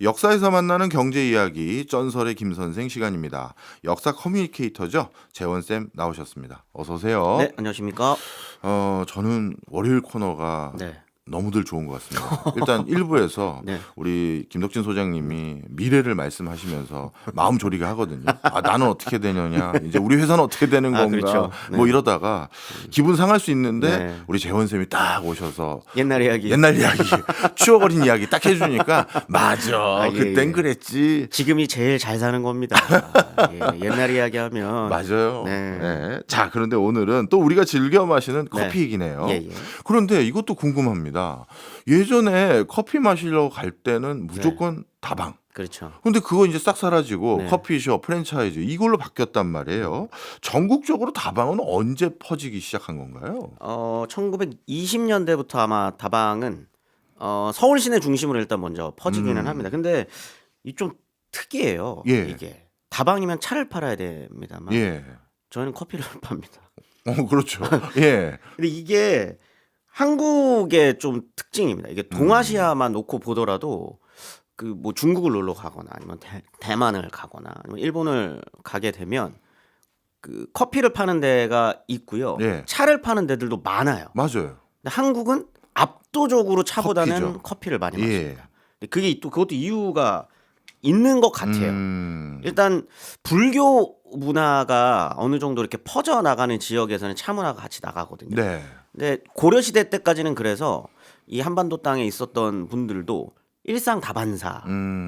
역사에서 만나는 경제 이야기 쩐설의 김선생 시간입니다. 역사 커뮤니케이터죠. 재원쌤 나오셨습니다. 어서 오세요. 네, 안녕하십니까? 저는 월요일 코너가 네. 너무들 좋은 것 같습니다. 일단 1부에서 네. 우리 김덕진 소장님이 미래를 말씀하시면서 마음 졸이게 하거든요. 아, 나는 어떻게 되느냐, 이제 우리 회사는 어떻게 되는 건가, 그렇죠. 네. 뭐 이러다가 기분 상할 수 있는데 네. 우리 재원쌤이 딱 오셔서 옛날 이야기. 옛날 이야기, 추억 어린 이야기 딱 해주니까 맞아, 예, 그땐 예. 그랬지. 지금이 제일 잘 사는 겁니다. 예, 옛날 이야기 하면 맞아요. 네. 네. 자, 그런데 오늘은 또 우리가 즐겨 마시는 네. 커피이기네요. 예, 예. 그런데 이것도 궁금합니다. 예전에 커피 마시러 갈 때는 무조건 다방. 그렇죠. 근데 그거 이제 싹 사라지고 네. 커피숍, 프랜차이즈 이걸로 바뀌었단 말이에요. 전국적으로 다방은 언제 퍼지기 시작한 건가요? 1920년대부터 아마 다방은 서울 시내 중심으로 일단 먼저 퍼지기는 합니다. 근데 이 좀 특이해요. 예. 이게 다방이면 차를 팔아야 됩니다만 예. 저희는 커피를 팝니다. 그렇죠. 예. 근데 이게 한국의 좀 특징입니다. 이게 동아시아만 놓고 보더라도 그 뭐 중국을 놀러 가거나 아니면 대만을 가거나 아니면 일본을 가게 되면 그 커피를 파는 데가 있고요. 예. 차를 파는 데들도 많아요. 맞아요. 근데 한국은 압도적으로 차보다는 커피죠. 커피를 많이 예. 마십니다. 근데 그게 또 그것도 이유가 있는 것 같아요. 일단 불교 문화가 어느 정도 이렇게 퍼져 나가는 지역에서는 차 문화가 같이 나가거든요. 네. 근데 고려 시대 때까지는 그래서 이 한반도 땅에 있었던 분들도 일상 다반사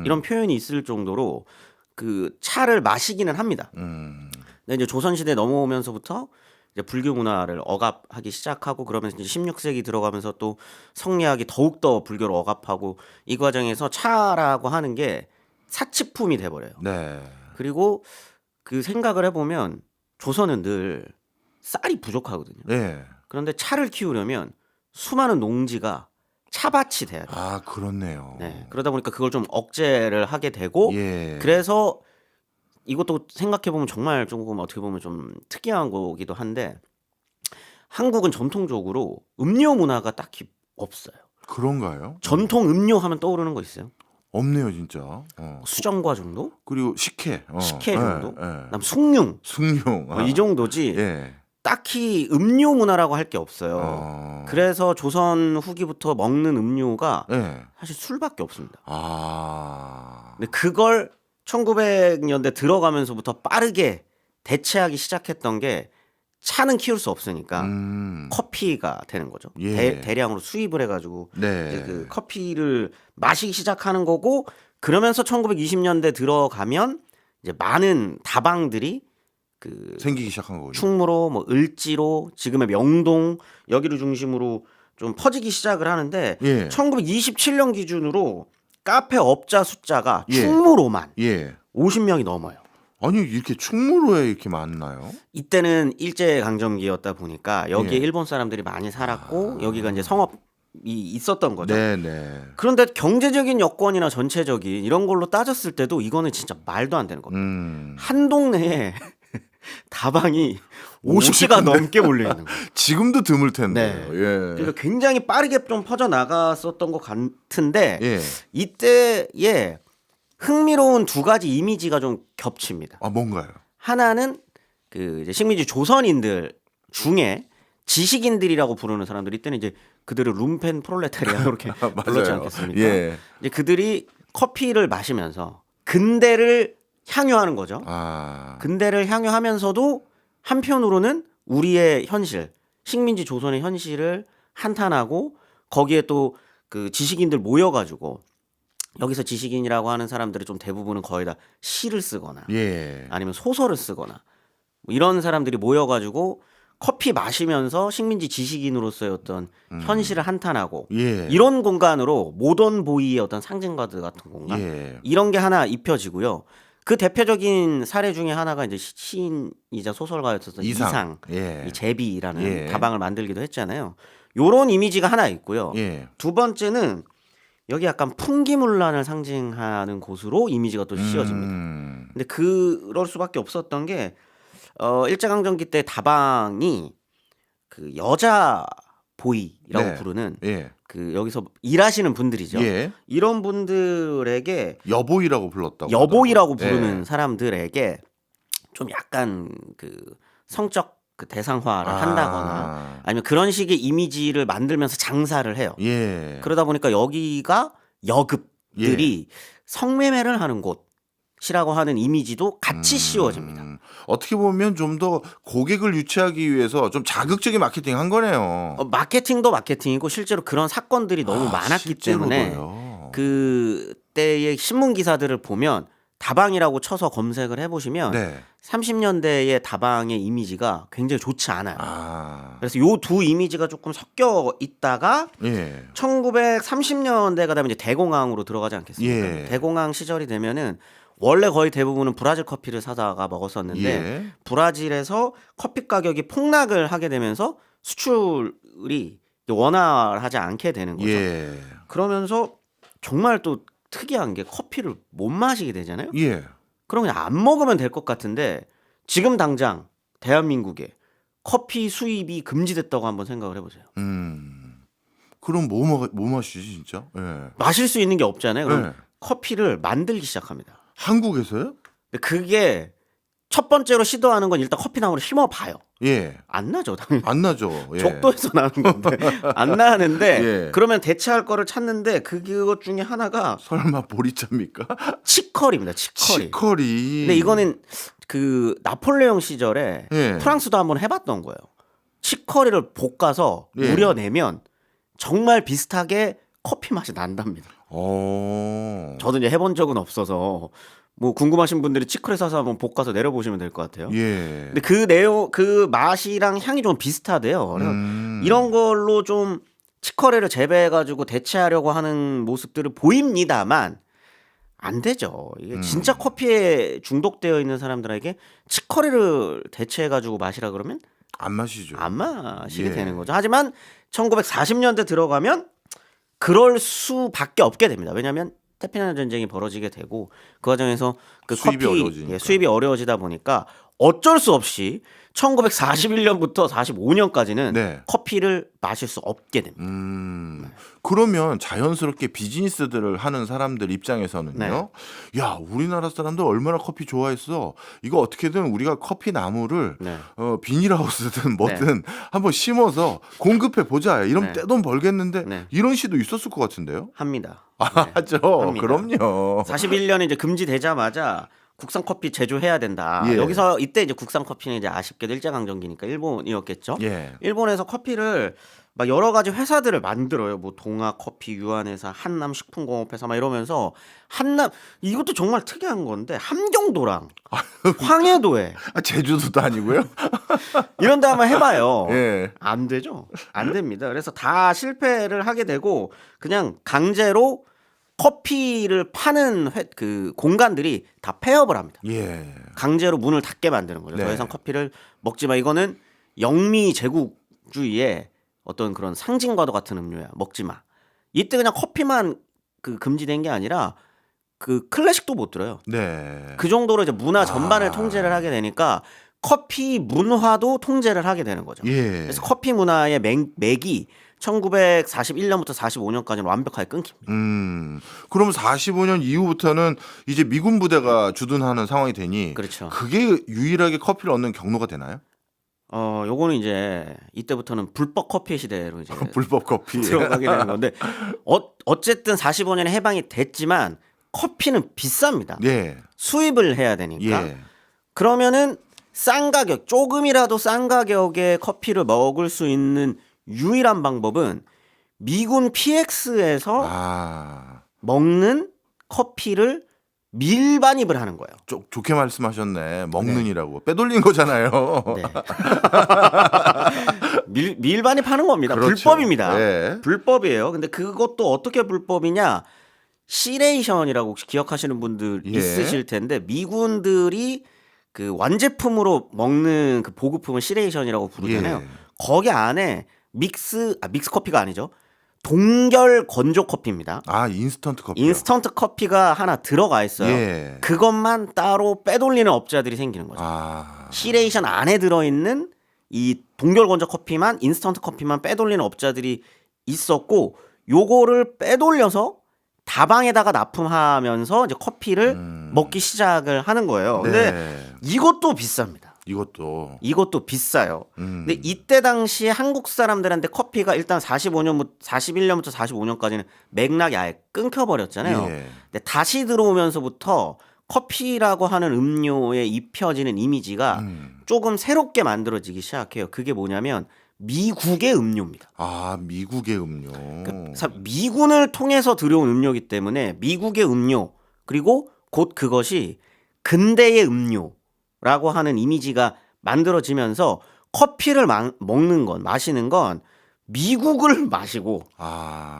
이런 표현이 있을 정도로 그 차를 마시기는 합니다. 근데 이제 조선 시대 넘어오면서부터 이제 불교 문화를 억압하기 시작하고 그러면서 이제 16세기 들어가면서 또 성리학이 더욱더 불교를 억압하고 이 과정에서 차라고 하는 게 사치품이 돼버려요. 네. 그리고 그 생각을 해보면 조선은 늘 쌀이 부족하거든요. 예. 그런데 차를 키우려면 수많은 농지가 차밭이 돼야 돼요. 아, 그렇네요. 네. 그러다 보니까 그걸 좀 억제를 하게 되고 예. 그래서 이것도 생각해 보면 정말 조금 어떻게 보면 좀 특이한 거기도 한데 한국은 전통적으로 음료 문화가 딱히 없어요. 그런가요? 전통 음료 하면 떠오르는 거 있어요? 없네요, 진짜. 수정과 정도? 그리고 식혜. 식혜 예, 정도? 예. 그다음 숭늉 숭늉. 뭐 이 정도지. 예. 딱히 음료 문화라고 할 게 없어요. 그래서 조선 후기부터 먹는 음료가 예. 사실 술밖에 없습니다. 아. 근데 그걸 1900년대 들어가면서부터 빠르게 대체하기 시작했던 게 차는 키울 수 없으니까 커피가 되는 거죠. 예. 대량으로 수입을 해가지고 네. 이제 그 커피를 마시기 시작하는 거고 그러면서 1920년대 들어가면 이제 많은 다방들이 그 생기기 시작한 거군요. 충무로, 뭐 을지로, 지금의 명동 여기를 중심으로 좀 퍼지기 시작을 하는데 예. 1927년 기준으로 카페 업자 숫자가 예. 충무로만 예. 50명이 넘어요. 아니, 이렇게 충무로에 이렇게 많나요? 이때는 일제 강점기였다 보니까 여기에 예. 일본 사람들이 많이 살았고 여기가 이제 성업이 있었던 거죠. 네, 네. 그런데 경제적인 여건이나 전체적인 이런 걸로 따졌을 때도 이거는 진짜 말도 안 되는 겁니다. 한 동네에 다방이 50개가 넘게 몰려 있는 거예요. 지금도 드물 텐데. 네. 예. 그러니까 굉장히 빠르게 좀 퍼져 나갔었던 것 같은데 예. 이때에 흥미로운 두 가지 이미지가 좀 겹칩니다. 아, 뭔가요? 하나는 그 이제 식민지 조선인들 중에 지식인들이라고 부르는 사람들 이때는 이제 그들을 룸펜 프롤레타리아 이렇게 불렀지 않겠습니까? 예. 이제 그들이 커피를 마시면서 근대를 향유하는 거죠. 아. 근대를 향유하면서도 한편으로는 우리의 현실, 식민지 조선의 현실을 한탄하고 거기에 또 그 지식인들 모여가지고 여기서 지식인이라고 하는 사람들이 좀 대부분은 거의 다 시를 쓰거나 예. 아니면 소설을 쓰거나 뭐 이런 사람들이 모여가지고 커피 마시면서 식민지 지식인으로서의 어떤 현실을 한탄하고 예. 이런 공간으로 모던 보이의 어떤 상징가드 같은 공간 예. 이런 게 하나 입혀지고요. 그 대표적인 사례 중에 하나가 이제 시인이자 소설가였었던 이상, 예. 이 제비라는 예. 다방을 만들기도 했잖아요. 요런 이미지가 하나 있고요. 예. 두 번째는 여기 약간 풍기문란을 상징하는 곳으로 이미지가 또 씌워집니다. 근데 그럴 수밖에 없었던 게 일제강점기 때 다방이 그 여자 보이라고 네. 부르는 예. 그 여기서 일하시는 분들이죠. 예. 이런 분들에게 여보이라고 불렀다고. 여보이라고 하더라고요. 부르는 예. 사람들에게 좀 약간 그 성적 그 대상화를 한다거나 아니면 그런 식의 이미지를 만들면서 장사를 해요. 예. 그러다 보니까 여기가 여급들이 성매매를 하는 곳이라고 하는 이미지도 같이 씌워집니다. 어떻게 보면 좀 더 고객을 유치하기 위해서 좀 자극적인 마케팅 한 거네요. 마케팅도 마케팅이고 실제로 그런 사건들이 너무 많았기 때문에 실제로도요. 그때의 신문 기사들을 보면 다방이라고 쳐서 검색을 해보시면 네. 30년대의 다방의 이미지가 굉장히 좋지 않아요. 아. 그래서 요 두 이미지가 조금 섞여 있다가 예. 1930년대가 되면 이제 대공황으로 들어가지 않겠습니까? 예. 대공황 시절이 되면은 원래 거의 대부분은 브라질 커피를 사다가 먹었었는데 예. 브라질에서 커피 가격이 폭락을 하게 되면서 수출이 원활하지 않게 되는 거죠. 예. 그러면서 정말 또 특이한 게 커피를 못 마시게 되잖아요. 예. 그럼 그냥 안 먹으면 될 것 같은데 지금 당장 대한민국에 커피 수입이 금지됐다고 한번 생각을 해보세요. 그럼 뭐 마시지 진짜? 예. 마실 수 있는 게 없잖아요. 그럼 네. 커피를 만들기 시작합니다. 한국에서요? 근데 그게 첫 번째로 시도하는 건 일단 커피 나무를 심어봐요. 예. 안 나죠, 당연히. 안 나죠. 예. 적도에서 나는 건데 안 나는데 예. 그러면 대체할 거를 찾는데 그것 중에 하나가 설마 보리차입니까? 치커리입니다. 치커리. 치커리. 근데 이거는 그 나폴레옹 시절에 예. 프랑스도 한번 해봤던 거예요. 치커리를 볶아서 예. 우려내면 정말 비슷하게 커피 맛이 난답니다. 저도 이제 해본 적은 없어서 뭐 궁금하신 분들이 치커리 사서 한번 볶아서 내려보시면 될 것 같아요. 예. 근데 그 맛이랑 향이 좀 비슷하대요. 그래서 음. 이런 걸로 좀 치커리를 재배해가지고 대체하려고 하는 모습들을 보입니다만 안 되죠. 이게 진짜 커피에 중독되어 있는 사람들에게 치커리를 대체해가지고 마시라 그러면 안 마시죠. 안 마시게 예. 되는 거죠. 하지만 1940년대 들어가면 그럴 수밖에 없게 됩니다. 왜냐하면 태평양 전쟁이 벌어지게 되고 그 과정에서 그 수입이 커피 어려워지니까. 수입이 어려워지다 보니까 어쩔 수 없이 1941년부터 45년까지는 네. 커피를 마실 수 없게 됩니다. 그러면 자연스럽게 비즈니스들을 하는 사람들 입장에서는요. 네. 야, 우리나라 사람들 얼마나 커피 좋아했어. 이거 어떻게든 우리가 커피 나무를 네. 비닐하우스든 뭐든 한번 심어서 공급해 보자. 이러면 네. 떼돈 벌겠는데 네. 이런 시도 있었을 것 같은데요. 합니다. 하죠. 합니다. 그럼요. 41년에 이제 금지되자마자 국산 커피 제조해야 된다. 예. 여기서 이때 이제 국산 커피는 이제 아쉽게도 일제강점기니까 일본이었겠죠. 예. 일본에서 커피를 막 여러 가지 회사들을 만들어요. 뭐 동아 커피 유한회사, 한남 식품공업회사 막 이러면서 한남 이것도 정말 특이한 건데 함경도랑 황해도에 제주도도 아니고요. 이런 데 한번 해봐요. 예. 안 되죠. 안 됩니다. 그래서 다 실패를 하게 되고 그냥 강제로 커피를 파는 그 공간들이 다 폐업을 합니다. 예. 강제로 문을 닫게 만드는 거죠. 네. 더 이상 커피를 먹지 마. 이거는 영미 제국주의의 어떤 그런 상징과도 같은 음료야. 먹지 마. 이때 그냥 커피만 그 금지된 게 아니라 그 클래식도 못 들어요. 네. 그 정도로 이제 문화 전반을 통제를 하게 되니까 커피 문화도 통제를 하게 되는 거죠. 예. 그래서 커피 문화의 맥이 1941년부터 45년까지는 완벽하게 끊깁니다. 그럼 45년 이후부터는 이제 미군 부대가 주둔하는 상황이 되니 그렇죠. 그게 유일하게 커피를 얻는 경로가 되나요? 요거는 이제 이때부터는 불법 커피 시대로 이제 불법 커피. 들어가게 되는 건데 어쨌든 45년에 해방이 됐지만 커피는 비쌉니다. 예. 수입을 해야 되니까. 예. 그러면은 싼 가격, 조금이라도 싼 가격에 커피를 먹을 수 있는 유일한 방법은 미군 PX에서 먹는 커피를 밀반입을 하는 거예요. 좋게 말씀하셨네. 먹는이라고. 빼돌린 거잖아요. 네. 밀반입하는 겁니다. 그렇죠. 불법입니다. 예. 불법이에요. 근데 그것도 어떻게 불법이냐? 시레이션이라고 혹시 기억하시는 분들 예. 있으실 텐데 미군들이 그 완제품으로 먹는 그 보급품을 시레이션이라고 부르잖아요. 예. 거기 안에 믹스 커피가 아니죠. 동결 건조 커피입니다. 인스턴트 커피. 인스턴트 커피가 하나 들어가 있어요. 예. 그것만 따로 빼돌리는 업자들이 생기는 거죠. 시레이션 안에 들어있는 이 동결건조 커피만 인스턴트 커피만 빼돌리는 업자들이 있었고 요거를 빼돌려서 다방에다가 납품하면서 이제 커피를 먹기 시작을 하는 거예요. 근데 네. 이것도 비쌉니다. 이것도 비싸요. 근데 이때 당시에 한국 사람들한테 커피가 일단 41년부터 45년까지는 맥락이 아예 끊겨버렸잖아요. 예. 근데 다시 들어오면서부터 커피라고 하는 음료에 입혀지는 이미지가 조금 새롭게 만들어지기 시작해요. 그게 뭐냐면 미국의 음료입니다. 아, 미국의 음료. 미군을 통해서 들여온 음료이기 때문에 미국의 음료 그리고 곧 그것이 근대의 음료라고 하는 이미지가 만들어지면서 커피를 먹는 건 마시는 건 미국을 마시고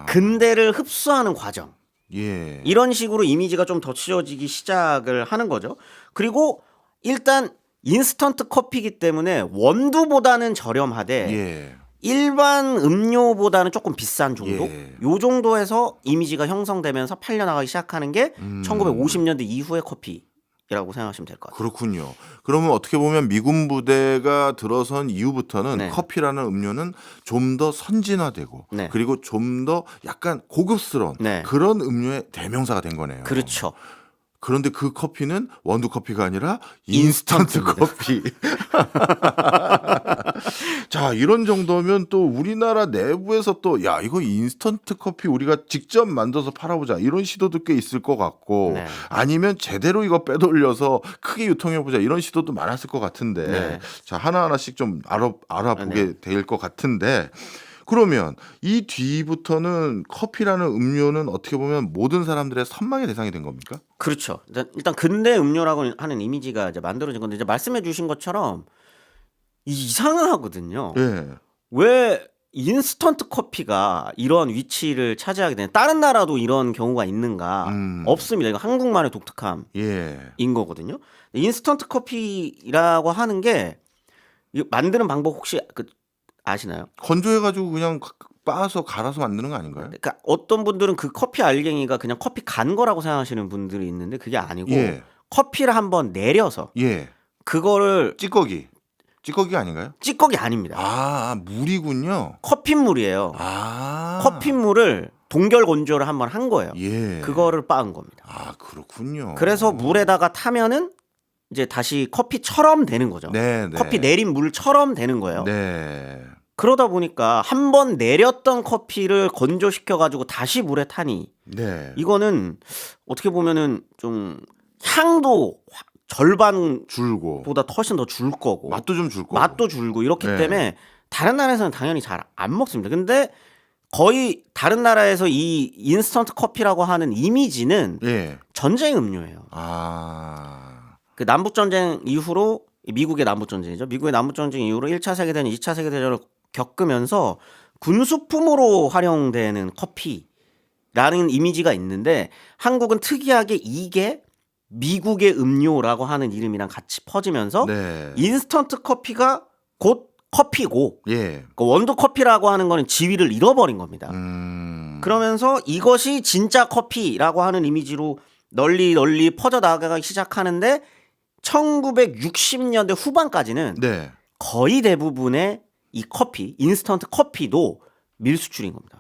근대를 흡수하는 과정 예. 이런 식으로 이미지가 좀 덧씌워지기 시작을 하는 거죠. 그리고 일단 인스턴트 커피이기 때문에 원두보다는 저렴하되 예. 일반 음료보다는 조금 비싼 정도? 예. 요 정도에서 이미지가 형성되면서 팔려나가기 시작하는 게 1950년대 이후의 커피라고 생각하시면 될 것 같아요. 그렇군요. 그러면 어떻게 보면 미군 부대가 들어선 이후부터는 네. 커피라는 음료는 좀 더 선진화되고 네. 그리고 좀 더 약간 고급스러운 네. 그런 음료의 대명사가 된 거네요. 그렇죠. 그런데 그 커피는 원두 커피가 아니라 인스턴트 커피. 자, 이런 정도면 또 우리나라 내부에서 또 야, 이거 인스턴트 커피 우리가 직접 만들어서 팔아보자 이런 시도도 꽤 있을 것 같고 네. 아니면 제대로 이거 빼돌려서 크게 유통해보자 이런 시도도 많았을 것 같은데 네. 자, 하나하나씩 좀 알아보게 될 것 같은데 그러면 이 뒤부터는 커피라는 음료는 어떻게 보면 모든 사람들의 선망의 대상이 된 겁니까? 그렇죠. 일단 근대 음료라고 하는 이미지가 이제 만들어진 건데 이제 말씀해 주신 것처럼 이상하거든요. 예. 왜 인스턴트 커피가 이런 위치를 차지하게 되냐? 다른 나라도 이런 경우가 있는가? 없습니다. 이거 한국만의 독특함인 예. 거거든요. 인스턴트 커피라고 하는 게 이거 만드는 방법 혹시 아시나요? 건조해가지고 그냥 빻아서 갈아서 만드는 거 아닌가요? 그러니까 어떤 분들은 그 커피 알갱이가 그냥 커피 간 거라고 생각하시는 분들이 있는데 그게 아니고 예. 커피를 한번 내려서 예. 그거를 찌꺼기 아닌가요? 찌꺼기 아닙니다. 물이군요. 커피물이에요. 커피물을 동결 건조를 한번 한 거예요. 예. 그거를 빻은 겁니다. 그렇군요. 그래서 물에다가 타면은 이제 다시 커피처럼 되는 거죠. 네. 커피 내린 물처럼 되는 거예요. 네. 그러다 보니까 한번 내렸던 커피를 건조시켜 가지고 다시 물에 타니 네. 이거는 어떻게 보면은 좀 향도 절반보다 줄고 훨씬 더 줄 거고 맛도 좀 줄 거고 맛도 줄고 이렇기 네. 때문에 다른 나라에서는 당연히 잘 안 먹습니다. 근데 거의 다른 나라에서 이 인스턴트 커피라고 하는 이미지는 예. 전쟁 음료예요. 그 남북 전쟁 이후로 미국의 남북 전쟁이죠. 미국의 남북 전쟁 이후로 1차 세계 대전, 2차 세계 대전을 겪으면서 군수품으로 활용되는 커피라는 이미지가 있는데 한국은 특이하게 이게 미국의 음료라고 하는 이름이랑 같이 퍼지면서 네. 인스턴트 커피가 곧 커피고 예. 그 원두 커피라고 하는 거는 지위를 잃어버린 겁니다. 그러면서 이것이 진짜 커피라고 하는 이미지로 널리 퍼져 나가기 시작하는데 1960년대 후반까지는 네. 거의 대부분의 이 커피, 인스턴트 커피도 밀수출인 겁니다.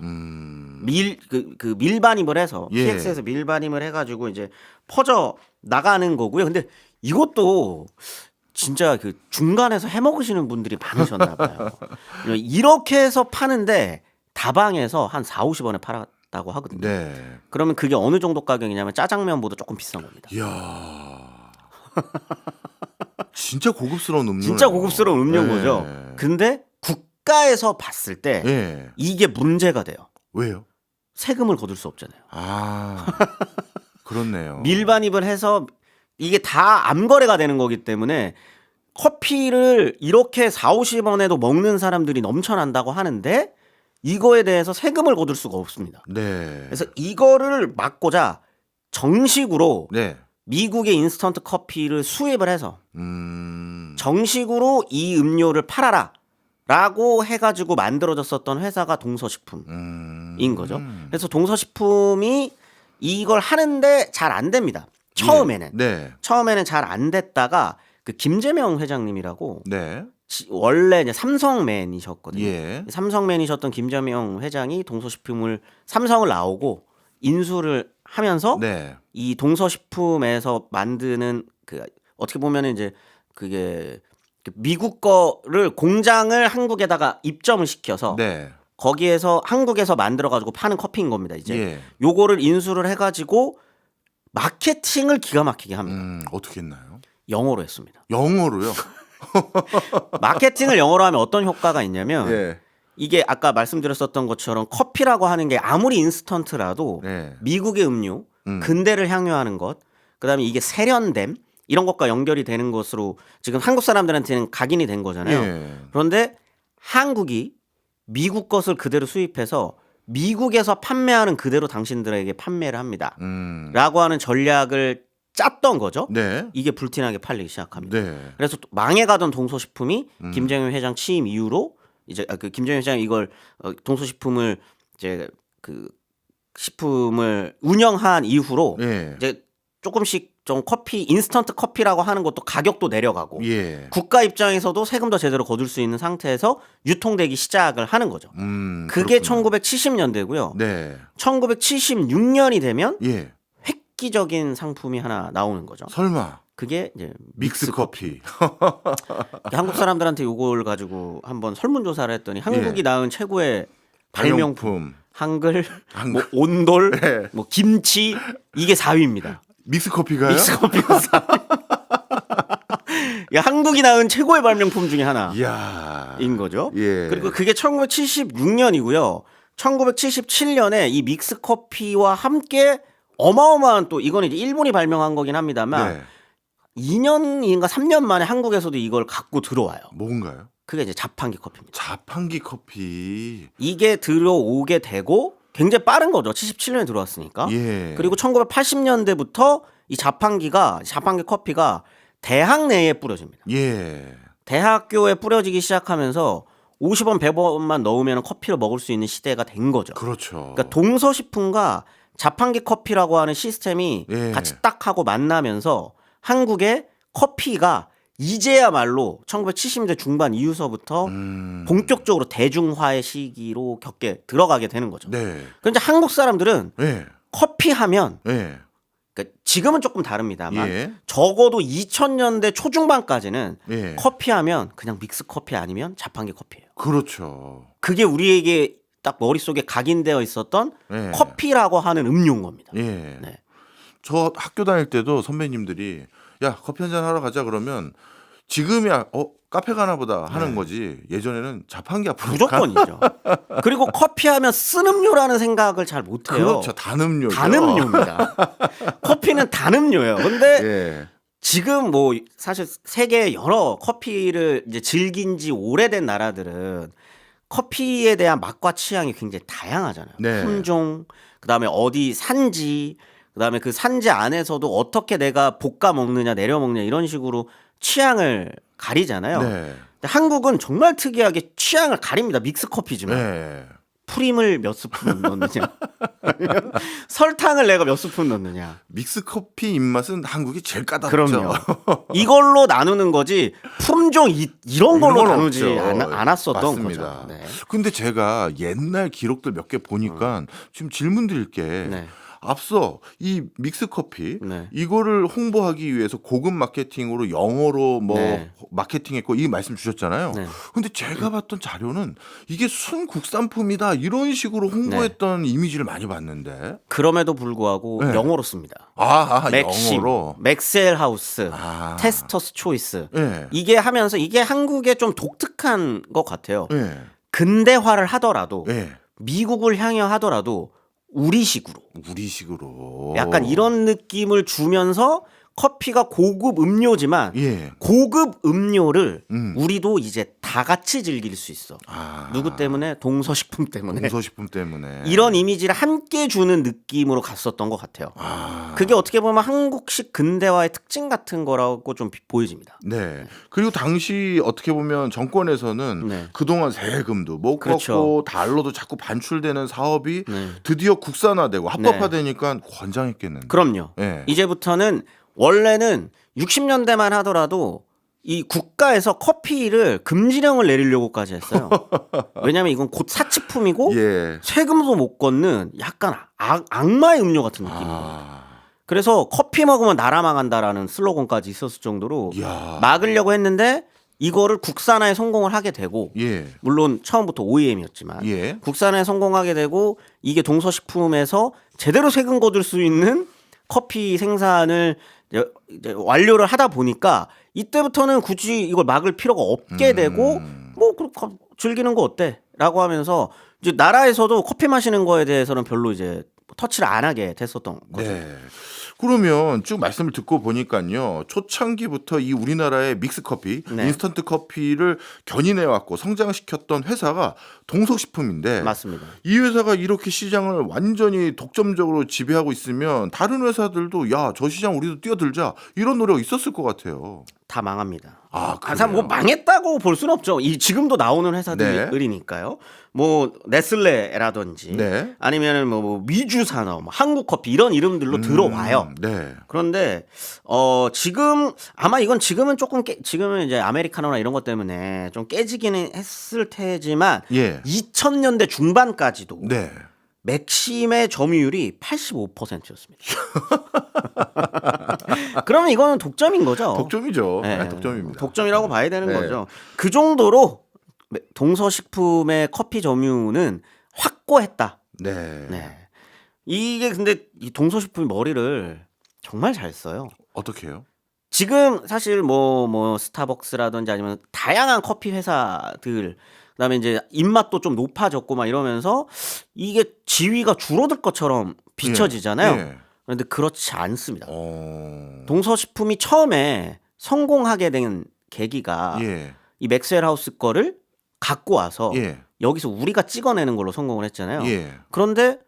밀반입을 해서 예. PX에서 밀반입을 해가지고 이제 퍼져 나가는 거고요. 근데 이것도 진짜 그 중간에서 해먹으시는 분들이 많으셨나 봐요. 이렇게 해서 파는데 다방에서 한 4-50원에 팔았다고 하거든요. 네. 그러면 그게 어느 정도 가격이냐면 짜장면보다 조금 비싼 겁니다. 이야. 진짜 고급스러운 음료. 진짜 고급스러운 음료인 거죠. 네. 근데 국가에서 봤을 때 예. 이게 문제가 돼요. 왜요? 세금을 거둘 수 없잖아요. 그렇네요. 밀반입을 해서 이게 다 암거래가 되는 거기 때문에 커피를 이렇게 4-50원에도 먹는 사람들이 넘쳐난다고 하는데 이거에 대해서 세금을 거둘 수가 없습니다. 네. 그래서 이거를 막고자 정식으로 네. 미국의 인스턴트 커피를 수입을 해서 정식으로 이 음료를 팔아라 라고 해가지고 만들어졌었던 회사가 동서식품인 거죠. 그래서 동서식품이 이걸 하는데 잘 안 됩니다. 처음에는. 네. 처음에는 잘 안 됐다가 그 김재명 회장님이라고 네. 원래 이제 삼성맨이셨거든요. 예. 삼성맨이셨던 김재명 회장이 동서식품을 삼성을 나오고 인수를 하면서 네. 이 동서식품에서 만드는 그 어떻게 보면은 이제 그게 미국 거를 공장을 한국에다가 입점을 시켜서 네. 거기에서 한국에서 만들어 가지고 파는 커피인 겁니다. 이제 예. 요거를 인수를 해가지고 마케팅을 기가 막히게 합니다. 어떻게 했나요? 영어로 했습니다. 영어로요? 마케팅을 영어로 하면 어떤 효과가 있냐면 예. 이게 아까 말씀드렸었던 것처럼 커피라고 하는 게 아무리 인스턴트라도 네. 미국의 음료, 근대를 향유하는 것, 그다음에 이게 세련됨 이런 것과 연결이 되는 것으로 지금 한국 사람들한테는 각인이 된 거잖아요. 예. 그런데 한국이 미국 것을 그대로 수입해서 미국에서 판매하는 그대로 당신들에게 판매를 합니다. 라고 하는 전략을 짰던 거죠. 네. 이게 불티나게 팔리기 시작합니다. 네. 그래서 또 망해가던 동서식품이 김정일 회장 취임 이후로 이제 그 김정일 회장이 이걸 동서식품을 이제 그 식품을 운영한 이후로 예. 이제 조금씩 좀 커피 인스턴트 커피라고 하는 것도 가격도 내려가고 예. 국가 입장에서도 세금도 제대로 거둘 수 있는 상태에서 유통되기 시작을 하는 거죠. 그게 그렇군요. 1970년대고요. 네. 1976년이 되면 예. 획기적인 상품이 하나 나오는 거죠. 설마 그게 이제 믹스 커피. 한국 사람들한테 요걸 가지고 한번 설문조사를 했더니 한국이 예. 낳은 최고의 발명품 발명품. 한글, 뭐 온돌, 네. 뭐 김치 이게 4위입니다. 믹스 커피가요? 믹스 커피가 4위. 야, 한국이 낳은 최고의 발명품 중에 하나인 이야. 거죠. 예. 그리고 그게 1976년이고요. 1977년에 이 믹스 커피와 함께 어마어마한 또 이거는 이제 일본이 발명한 거긴 합니다만 네. 2년인가 3년 만에 한국에서도 이걸 갖고 들어와요. 뭔가요? 그게 이제 자판기 커피입니다. 자판기 커피. 이게 들어오게 되고 굉장히 빠른 거죠. 77년에 들어왔으니까. 예. 그리고 1980년대부터 이 자판기 커피가 대학 내에 뿌려집니다. 예. 대학교에 뿌려지기 시작하면서 50원, 100원만 넣으면 커피를 먹을 수 있는 시대가 된 거죠. 그렇죠. 그러니까 동서식품과 자판기 커피라고 하는 시스템이 예. 같이 딱 하고 만나면서 한국의 커피가 이제야말로 1970년대 중반 이후서부터 본격적으로 대중화의 시기로 들어가게 되는 거죠. 네. 그런데 한국 사람들은 예. 커피 하면 예. 그러니까 지금은 조금 다릅니다만 예. 적어도 2000년대 초중반까지는 예. 커피 하면 그냥 믹스 커피 아니면 자판기 커피예요. 그렇죠. 그게 우리에게 딱 머릿속에 각인되어 있었던 예. 커피라고 하는 음료인 겁니다. 예. 네. 저 학교 다닐 때도 선배님들이 야 커피 한잔 하러 가자 그러면 지금이야 카페 가나 보다 하는 거지 예전에는 자판기 앞으로 무조건이죠. 그리고 커피하면 쓴 음료라는 생각을 잘 못해요. 그렇죠. 단음료죠. 단음료입니다. 커피는 단음료예요. 근데 예. 지금 뭐 사실 세계 여러 커피를 이제 즐긴 지 오래된 나라들은 커피에 대한 맛과 취향이 굉장히 다양하잖아요. 네. 품종, 그다음에 어디 산지, 그다음에 그 산지 안에서도 어떻게 내가 볶아 먹느냐, 내려 먹느냐 이런 식으로 취향을 가리잖아요. 네. 근데 한국은 정말 특이하게 취향을 가립니다. 믹스 커피지만. 네. 프림을 몇 스푼 넣느냐, 아니면 설탕을 내가 몇 스푼 넣느냐. 믹스 커피 입맛은 한국이 제일 까다롭죠. 그럼요. 이걸로 나누는 거지 품종 이런 걸로 이건 나누지 없죠. 않았었던 맞습니다. 거죠. 네. 근데 제가 옛날 기록들 몇 개 보니까 지금 질문 드릴 게 네. 앞서 이 믹스 커피 네. 이거를 홍보하기 위해서 고급 마케팅으로 영어로 뭐 네. 마케팅했고 이 말씀 주셨잖아요. 네. 근데 제가 봤던 자료는 이게 순국산품이다 이런 식으로 홍보했던 이미지를 많이 봤는데 그럼에도 불구하고 네. 영어로 씁니다. 맥심, 영어로. 맥셀 하우스, 아. 테스터스 초이스. 예. 이게 하면서 이게 한국의 좀 독특한 것 같아요. 예. 근대화를 하더라도 예. 미국을 향해 하더라도 우리식으로 우리식으로. 약간 이런 느낌을 주면서 커피가 고급 음료지만 예. 고급 음료를 음. 우리도 이제 다 같이 즐길 수 있어. 아. 누구 때문에? 동서식품 때문에. 동서식품 때문에. 이런 이미지를 함께 주는 느낌으로 갔었던 것 같아요. 아. 그게 어떻게 보면 한국식 근대화의 특징 같은 거라고 좀 보여집니다. 네. 그리고 당시 어떻게 보면 정권에서는 네. 그동안 세금도 못 그렇죠. 걷고 달러도 자꾸 반출되는 사업이 네. 드디어 국산화되고 합법화되니까 권장했겠는데. 그럼요. 예. 이제부터는 원래는 60년대만 하더라도 이 국가에서 커피를 금지령을 내리려고까지 했어요. 왜냐하면 이건 곧 사치품이고 예. 세금도 못 걷는 약간 악마의 음료 같은 느낌이에요. 아. 그래서 커피 먹으면 나라 망한다라는 슬로건까지 있었을 정도로 이야. 막으려고 했는데 이거를 국산화에 성공을 하게 되고 예. 물론 처음부터 OEM이었지만 예. 국산화에 성공하게 되고 이게 동서식품에서 제대로 세금 거둘 수 있는 커피 생산을 이제 완료를 하다 보니까 이때부터는 굳이 이걸 막을 필요가 없게 되고 뭐 즐기는 거 어때?라고 하면서 이제 나라에서도 커피 마시는 거에 대해서는 별로 이제 터치를 안 하게 됐었던 거죠. 네. 그러면 쭉 말씀을 듣고 보니까요. 초창기부터 이 우리나라의 믹스 커피, 네. 인스턴트 커피를 견인해 왔고 성장시켰던 회사가 동서식품인데 맞습니다. 이 회사가 이렇게 시장을 완전히 독점적으로 지배하고 있으면 다른 회사들도 야, 저 시장 우리도 뛰어들자 이런 노력이 있었을 것 같아요. 다 망합니다. 아, 뭐 그래요? 망했다고 볼 수는 없죠. 지금도 나오는 회사들이니까요. 뭐 네슬레라든지 네. 아니면은 뭐 미주산업, 뭐 한국커피 이런 이름들로 들어와요. 네. 그런데 지금 아마 이건 지금은 조금 지금은 이제 아메리카노나 이런 것 때문에 좀 깨지기는 했을 테지만 예. 2000년대 중반까지도 네. 맥심의 점유율이 85%였습니다. 그러면 이거는 독점인 거죠. 독점이죠. 네, 네, 독점입니다. 독점이라고 봐야 되는 네. 거죠. 그 정도로 동서식품의 커피 점유는 확고했다. 네. 네. 이게 근데 이 동서식품이 머리를 정말 잘 써요. 어떻게 해요? 지금 사실 뭐 스타벅스라든지 아니면 다양한 커피 회사들 그다음에 이제 입맛도 좀 높아졌고 막 이러면서 이게 지위가 줄어들 것처럼 비춰지잖아요. 예. 그런데 그렇지 않습니다. 동서식품이 처음에 성공하게 된 계기가 예. 이 맥스웰 하우스 거를 갖고 와서 예. 여기서 우리가 찍어내는 걸로 성공을 했잖아요. 예. 그런데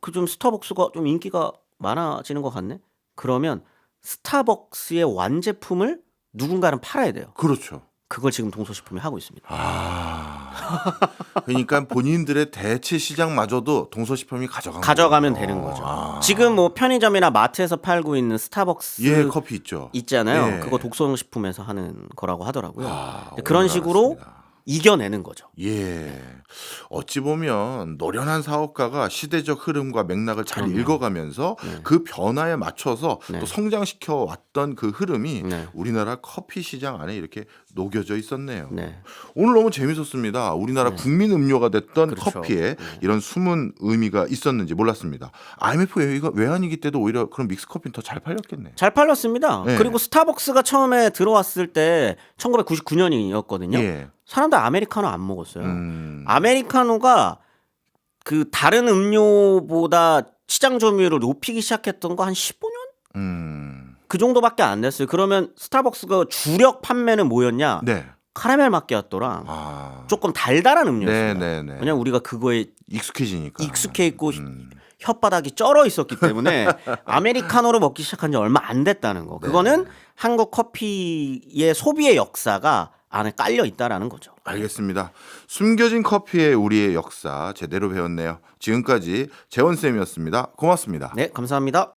그 좀 스타벅스가 좀 인기가 많아지는 것 같네. 그러면 스타벅스의 완제품을 누군가는 팔아야 돼요. 그렇죠. 그걸 지금 동서식품이 하고 있습니다. 그러니까 본인들의 대체 시장마저도 동서식품이 가져가면 되는 거죠. 지금 뭐 편의점이나 마트에서 팔고 있는 스타벅스 예, 커피 있죠. 있잖아요. 예. 그거 동서식품에서 하는 거라고 하더라고요. 오늘 그런 식으로 알았습니다. 이겨내는 거죠. 예. 어찌 보면 노련한 사업가가 시대적 흐름과 맥락을 잘 그럼요. 읽어가면서 네. 그 변화에 맞춰서 네. 또 성장시켜 왔던 그 흐름이 네. 우리나라 커피 시장 안에 이렇게 녹여져 있었네요. 네. 오늘 너무 재밌었습니다. 우리나라 네. 국민 음료가 됐던 그렇죠. 커피에 이런 숨은 의미가 있었는지 몰랐습니다. IMF 외환위기 때도 오히려 그런 믹스 커피는 더 잘 팔렸겠네. 잘 팔렸습니다. 네. 그리고 스타벅스가 처음에 들어왔을 때 1999년이었거든요. 예. 사람들 아메리카노 안 먹었어요. 아메리카노가 그 다른 음료보다 시장 점유율을 높이기 시작했던 거 한 15년? 그 정도밖에 안 됐어요. 그러면 스타벅스가 주력 판매는 뭐였냐? 네. 카라멜 마키아토랑 조금 달달한 음료였습니다. 네네네. 왜냐면 우리가 그거에 익숙해지니까. 익숙해 있고 혓바닥이 쩔어 있었기 때문에 아메리카노를 먹기 시작한 지 얼마 안 됐다는 거. 그거는 한국 커피의 소비의 역사가 안에 깔려 있다라는 거죠. 알겠습니다. 숨겨진 커피의 우리의 역사 제대로 배웠네요. 지금까지 재원쌤이었습니다. 고맙습니다. 네, 감사합니다.